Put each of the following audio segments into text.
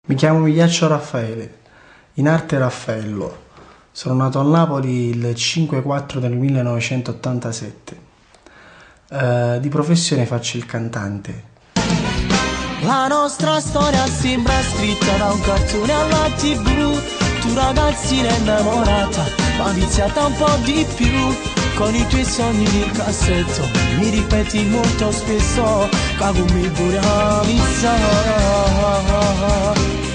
Mi chiamo Migliaccio Raffaele, in arte Raffaello. Sono nato a Napoli il 5/4 del 1987. Di professione faccio il cantante. La nostra storia sembra scritta da un cartone alla TV. Tu ragazzina innamorata, ma viziata un po' di più. Con i tuoi sogni nel cassetto, mi ripeti molto spesso che con me vuoi realizzare.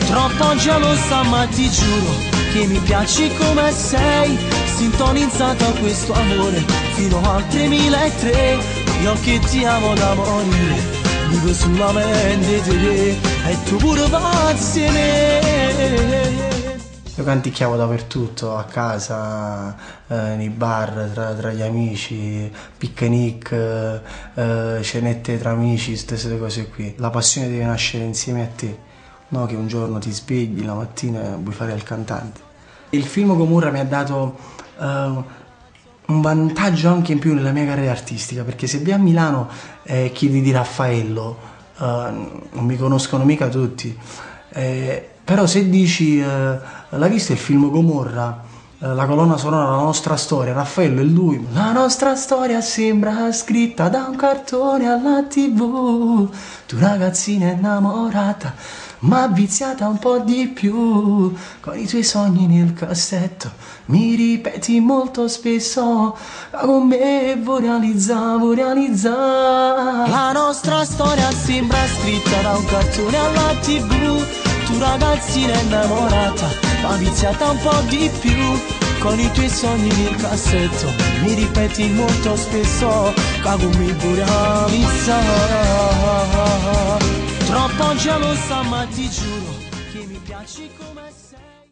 Troppo gelosa ma ti giuro che mi piaci come sei. Sintonizzato a questo amore fino al 3003. Io che ti amo da morire, vivo solamente te e tu pure pazzi me. Io canticchiavo dappertutto, a casa, nei bar, tra gli amici, picnic, cenette tra amici, queste cose qui. La passione deve nascere insieme a te, no che un giorno ti svegli la mattina e vuoi fare il cantante. Il film Gomorra mi ha dato un vantaggio anche in più nella mia carriera artistica, perché se vai a Milano e chiedi di Raffaello, non mi conoscono mica tutti. Però se dici, l'hai visto il film Gomorra? La colonna sonora, la nostra storia, Raffaello è lui. La nostra storia sembra scritta da un cartone alla TV. Tu ragazzina innamorata, ma viziata un po' di più. Con i tuoi sogni nel cassetto, mi ripeti molto spesso che con me vuoi realizzare. La nostra storia sembra scritta da un cartone alla TV. Tu ragazzina innamorata, ma viziata un po' di più. Con i tuoi sogni nel cassetto, mi ripeti molto spesso che con me vuoi realizzare. Troppo gelosa ma ti giuro che mi piaci come sei.